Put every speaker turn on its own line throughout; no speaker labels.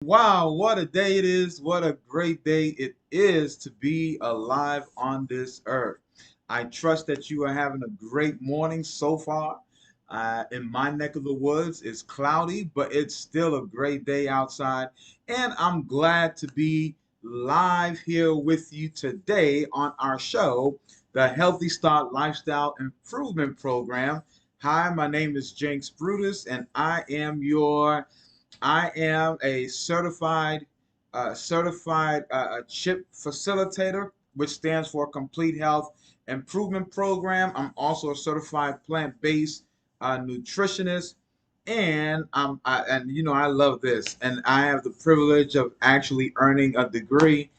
Wow, what a day it is. What a great day it is to be alive on this earth. I trust that you are having a great morning so far. In my neck of the woods, it's cloudy, but it's still a great day outside. And I'm glad to be live here with you today on our show, the Healthy Start Lifestyle Improvement Program. Hi, my name is Jenks Brutus, and I am a certified CHIP facilitator, which stands for Complete Health Improvement Program. I'm also a certified plant-based nutritionist, and I love this, and I have the privilege of actually earning a degree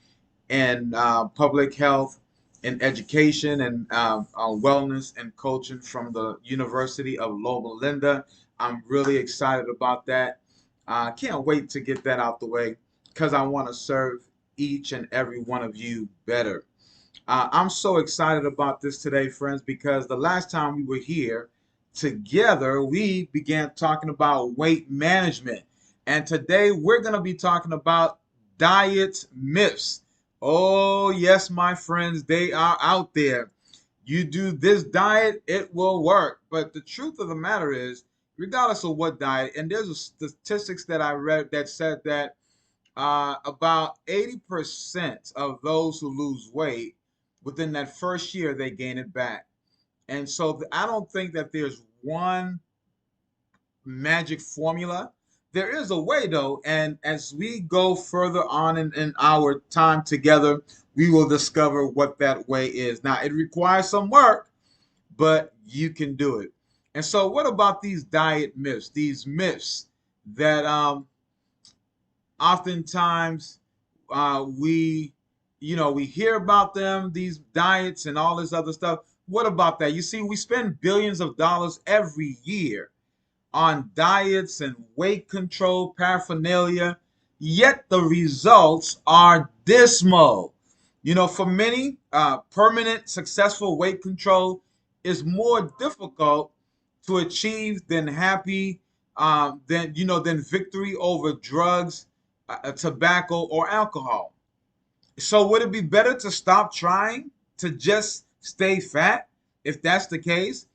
in public health and education and wellness and coaching from the University of Loma Linda. I'm really excited about that. I can't wait to get that out the way because I want to serve each and every one of you better. I'm so excited about this today, friends, because the last time we were here together, we began talking about weight management. And today we're going to be talking about diet myths. Oh, yes, my friends, they are out there. You do this diet, it will work. But the truth of the matter is, regardless of what diet, and there's a statistics that I read that said that about 80% of those who lose weight within that first year they gain it back. And so I don't think that there's one magic formula. There is a way though, and as we go further on in our time together, we will discover what that way is. Now, it requires some work, but you can do it. And so, what about these diet myths? These myths that oftentimes we hear about them, these diets and all this other stuff. What about that? You see, we spend billions of dollars every year on diets and weight control paraphernalia, yet the results are dismal. For many, permanent successful weight control is more difficult to achieve than than victory over drugs, tobacco, or alcohol. So would it be better to stop trying to just stay fat if that's the case?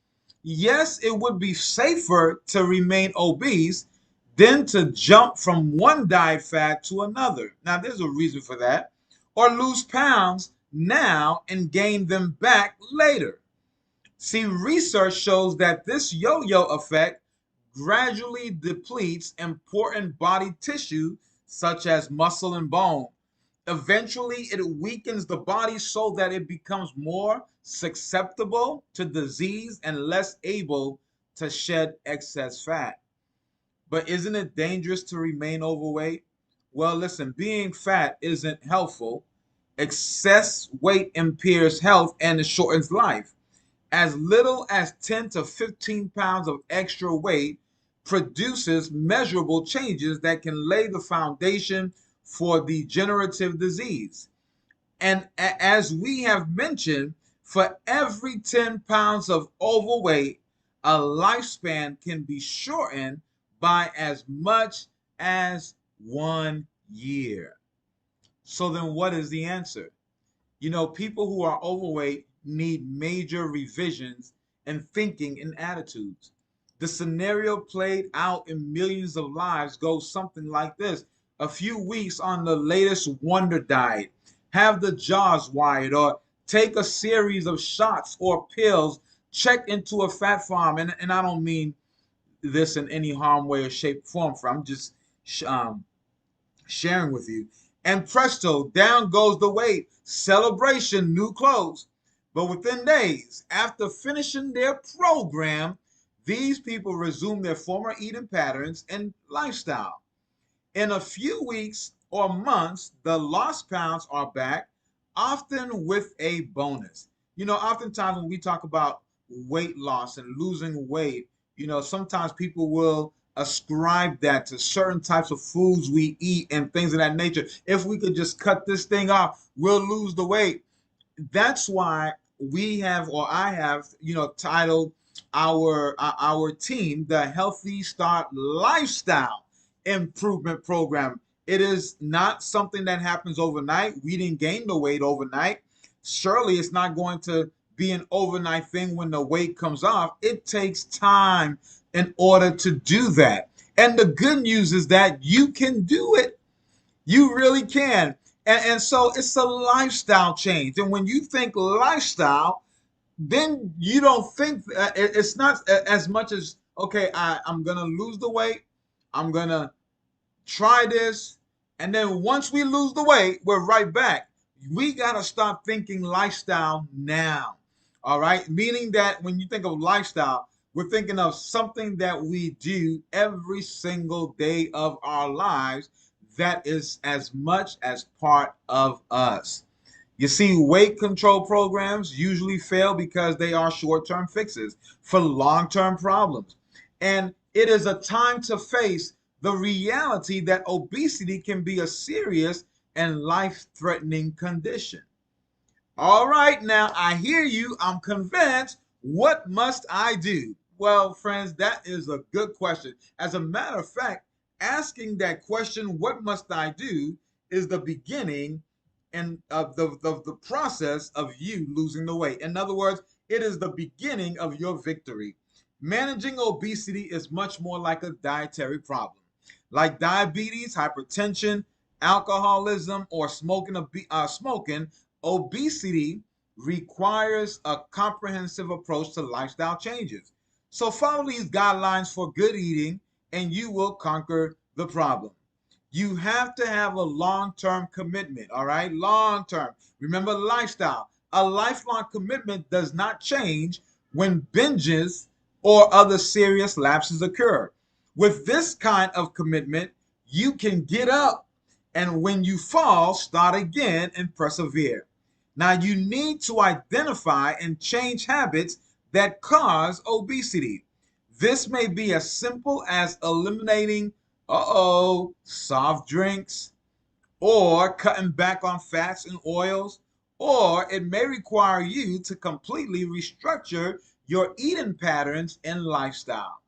Yes, it would be safer to remain obese than to jump from one diet fad to another. Now, there's a reason for that. Or lose pounds now and gain them back later. See, research shows that this yo yo effect gradually depletes important body tissue such as muscle and bone. Eventually, it weakens the body so that it becomes more susceptible to disease and less able to shed excess fat. But isn't it dangerous to remain overweight? Well, listen, being fat isn't helpful. Excess weight impairs health and it shortens life. As little as 10 to 15 pounds of extra weight produces measurable changes that can lay the foundation for degenerative disease. And as we have mentioned, for every 10 pounds of overweight, a lifespan can be shortened by as much as 1 year. So then what is the answer? People who are overweight need major revisions in thinking and attitudes. The scenario played out in millions of lives goes something like this: a few weeks on the latest wonder diet, have the jaws wired, or take a series of shots or pills, check into a fat farm. And I don't mean this in any harm, way, or shape, form. I'm just sharing with you. And presto, down goes the weight. Celebration, new clothes. But within days, after finishing their program, these people resume their former eating patterns and lifestyle. In a few weeks or months, the lost pounds are back, often with a bonus. Oftentimes when we talk about weight loss and losing weight, sometimes people will ascribe that to certain types of foods we eat and things of that nature. If we could just cut this thing off, we'll lose the weight. That's why we have, or I have, titled our team the Healthy Start Lifestyle Improvement Program. It is not something that happens overnight. We didn't gain the weight overnight. Surely it's not going to be an overnight thing when the weight comes off. It takes time in order to do that. And the good news is that you can do it. You really can. And so it's a lifestyle change. And when you think lifestyle, then you don't think it's not as much as, okay, I'm going to lose the weight. I'm going to try this. And then once we lose the weight, we're right back. We got to start thinking lifestyle now. All right. Meaning that when you think of lifestyle, we're thinking of something that we do every single day of our lives that is as much as part of us. You see, weight control programs usually fail because they are short term fixes for long term problems. And it is a time to face the reality that obesity can be a serious and life threatening condition. All right, now I hear you. I'm convinced. What must I do? Well, friends, that is a good question. As a matter of fact, asking that question, what must I do, is the beginning and of the process of you losing the weight. In other words, it is the beginning of your victory. Managing obesity is much more like a dietary problem. Like diabetes, hypertension, alcoholism, or smoking, obesity requires a comprehensive approach to lifestyle changes. So follow these guidelines for good eating and you will conquer the problem. You have to have a long-term commitment, all right? Long-term. Remember lifestyle. A lifelong commitment does not change when binges or other serious lapses occur. With this kind of commitment, you can get up and when you fall, start again and persevere. Now, you need to identify and change habits that cause obesity. This may be as simple as eliminating, soft drinks, or cutting back on fats and oils, or it may require you to completely restructure your eating patterns and lifestyle.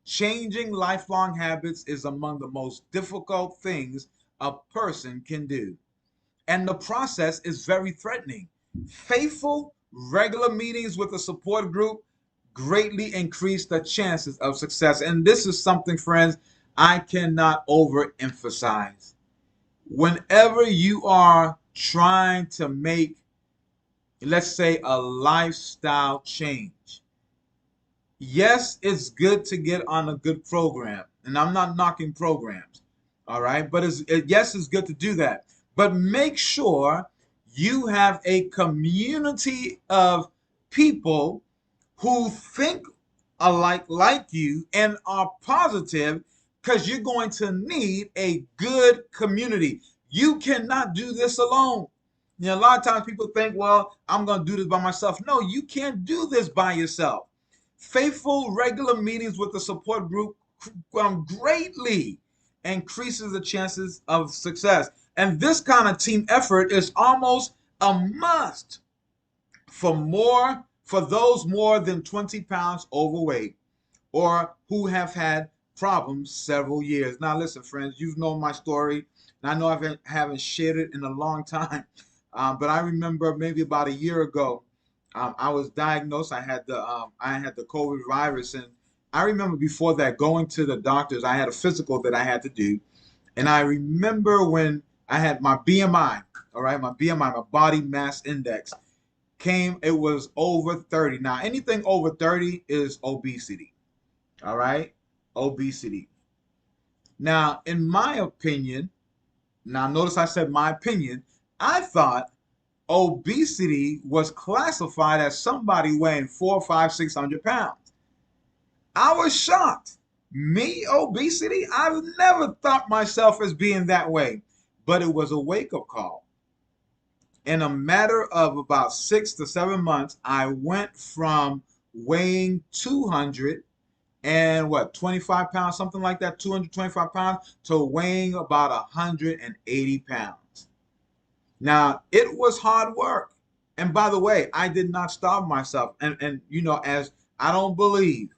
Changing lifelong habits is among the most difficult things a person can do, and the process is very threatening. Faithful, regular meetings with a support group greatly increase the chances of success. And this is something, friends, I cannot overemphasize. Whenever you are trying to make, let's say, a lifestyle change, yes, it's good to get on a good program. And I'm not knocking programs, all right? But yes, it's good to do that. But make sure you have a community of people who think alike like you and are positive, because you're going to need a good community. You cannot do this alone. You know, a lot of times people think, well, I'm going to do this by myself. No, you can't do this by yourself. Faithful, regular meetings with the support group greatly increases the chances of success. And this kind of team effort is almost a must for those more than 20 pounds overweight or who have had problems several years. Now, listen, friends, you've known my story, and I know I haven't shared it in a long time, but I remember maybe about a year ago, I was diagnosed. I had the COVID virus, and I remember before that going to the doctors. I had a physical that I had to do, and I remember when I had my BMI. All right, my BMI, my body mass index came. It was over 30. Now, anything over 30 is obesity. All right, obesity. Now, in my opinion, now notice I said my opinion. I thought obesity was classified as somebody weighing 400, 500, 600 pounds. I was shocked. Me, obesity? I've never thought myself as being that way. But it was a wake-up call. In a matter of about 6 to 7 months, I went from weighing 200 and 25 pounds, something like that, 225 pounds, to weighing about 180 pounds. Now, it was hard work. And by the way, I did not starve myself. And as I don't believe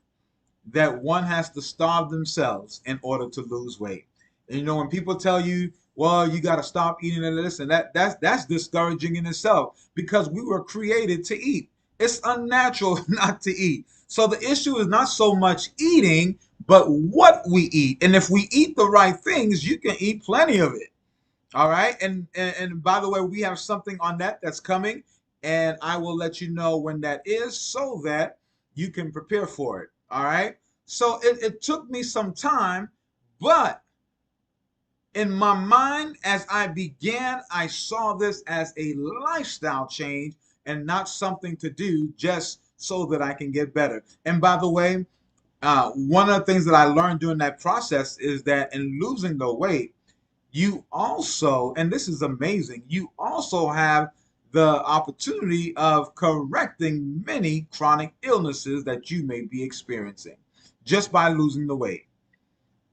that one has to starve themselves in order to lose weight. And when people tell you well, you got to stop eating and listen. That's discouraging in itself because we were created to eat. It's unnatural not to eat. So the issue is not so much eating, but what we eat. And if we eat the right things, you can eat plenty of it. All right. And by the way, we have something on that's coming, and I will let you know when that is so that you can prepare for it. All right. So it took me some time, but in my mind, as I began, I saw this as a lifestyle change and not something to do just so that I can get better. And by the way, one of the things that I learned during that process is that in losing the weight, you also, and this is amazing, you also have the opportunity of correcting many chronic illnesses that you may be experiencing just by losing the weight.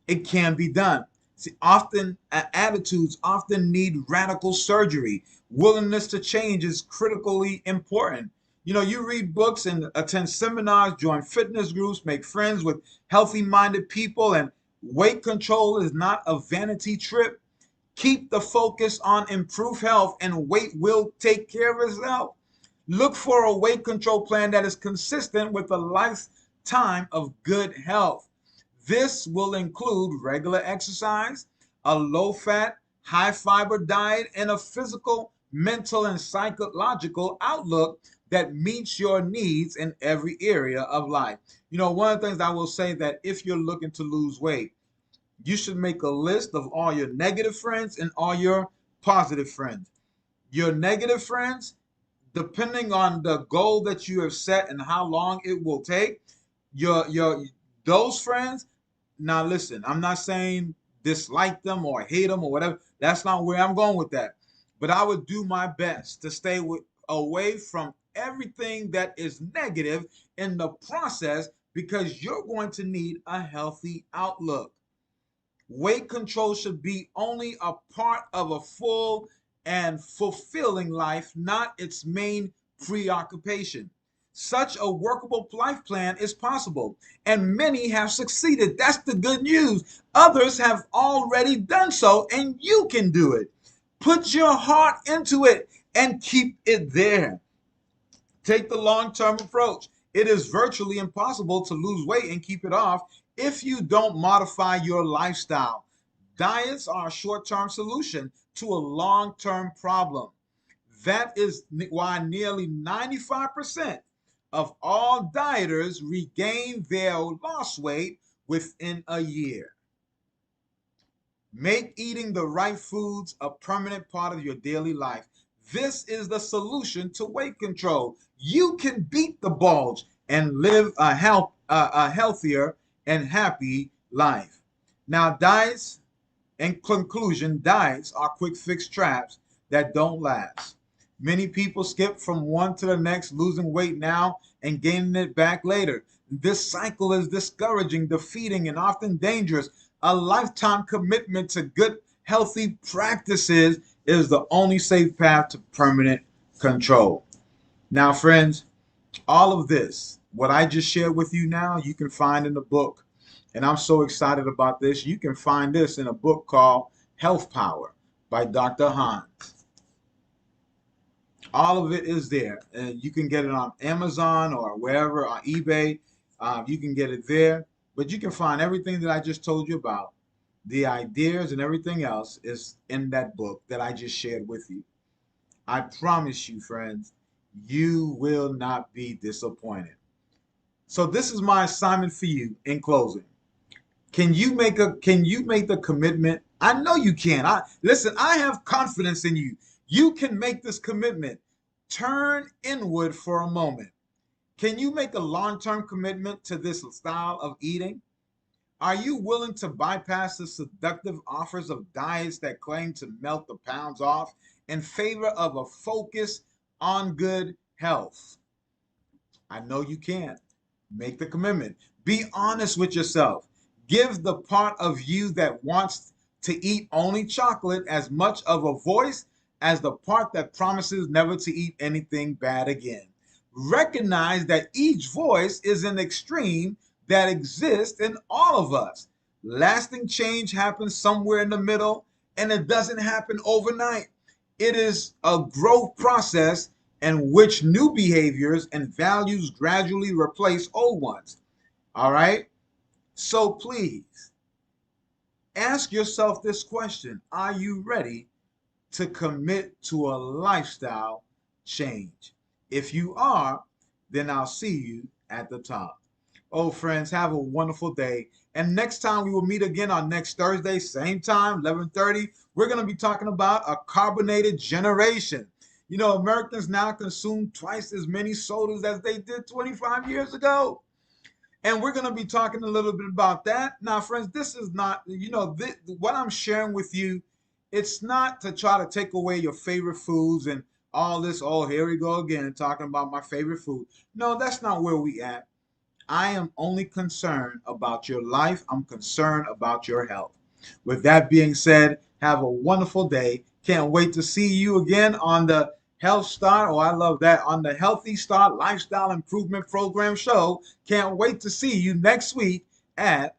It can be done. See, often attitudes often need radical surgery. Willingness to change is critically important. You know, you read books and attend seminars, join fitness groups, make friends with healthy minded people, and weight control is not a vanity trip. Keep the focus on improved health, and weight will take care of itself. Look for a weight control plan that is consistent with a lifetime of good health. This will include regular exercise, a low fat, high fiber diet, and a physical, mental, and psychological outlook that meets your needs in every area of life. You know, one of the things I will say that if you're looking to lose weight, you should make a list of all your negative friends and all your positive friends. Your negative friends, depending on the goal that you have set and how long it will take, your those friends. Now listen, I'm not saying dislike them or hate them or whatever. That's not where I'm going with that. But I would do my best to stay away from everything that is negative in the process because you're going to need a healthy outlook. Weight control should be only a part of a full and fulfilling life, not its main preoccupation. Such a workable life plan is possible, and many have succeeded. That's the good news. Others have already done so, and you can do it. Put your heart into it and keep it there. Take the long term approach. It is virtually impossible to lose weight and keep it off if you don't modify your lifestyle. Diets are a short term solution to a long term problem. That is why nearly 95% of all dieters regain their lost weight within a year. Make eating the right foods a permanent part of your daily life. This is the solution to weight control. You can beat the bulge and live a healthier and happy life. Now, diets, in conclusion, diets are quick fix traps that don't last. Many people skip from one to the next, losing weight now and gaining it back later. This cycle is discouraging, defeating, and often dangerous. A lifetime commitment to good, healthy practices is the only safe path to permanent control. Now, friends, all of this, what I just shared with you now, you can find in the book. And I'm so excited about this. You can find this in a book called Health Power by Dr. Hans. All of it is there, and you can get it on Amazon or wherever, on eBay. You can get it there, but you can find everything that I just told you about. The ideas and everything else is in that book that I just shared with you. I promise you, friends, you will not be disappointed. So this is my assignment for you in closing. Can you make the commitment? I know you can. Listen, I have confidence in you. You can make this commitment. Turn inward for a moment. Can you make a long-term commitment to this style of eating? Are you willing to bypass the seductive offers of diets that claim to melt the pounds off in favor of a focus on good health? I know you can. Make the commitment. Be honest with yourself. Give the part of you that wants to eat only chocolate as much of a voice as the part that promises never to eat anything bad again. Recognize that each voice is an extreme that exists in all of us. Lasting change happens somewhere in the middle, and it doesn't happen overnight. It is a growth process in which new behaviors and values gradually replace old ones. All right? So please ask yourself this question: are you ready to commit to a lifestyle change? If you are, then I'll see you at the top. Oh, friends, have a wonderful day. And next time we will meet again on next Thursday, same time, 11:30. We're going to be talking about a carbonated generation. You know, Americans now consume twice as many sodas as they did 25 years ago. And we're going to be talking a little bit about that. Now, friends, this is not, what I'm sharing with you, it's not to try to take away your favorite foods and all this. Oh, here we go again, talking about my favorite food. No, that's not where we at. I am only concerned about your life. I'm concerned about your health. With that being said, have a wonderful day. Can't wait to see you again on the Health Start. Oh, I love that. On the Healthy Start Lifestyle Improvement Program show. Can't wait to see you next week at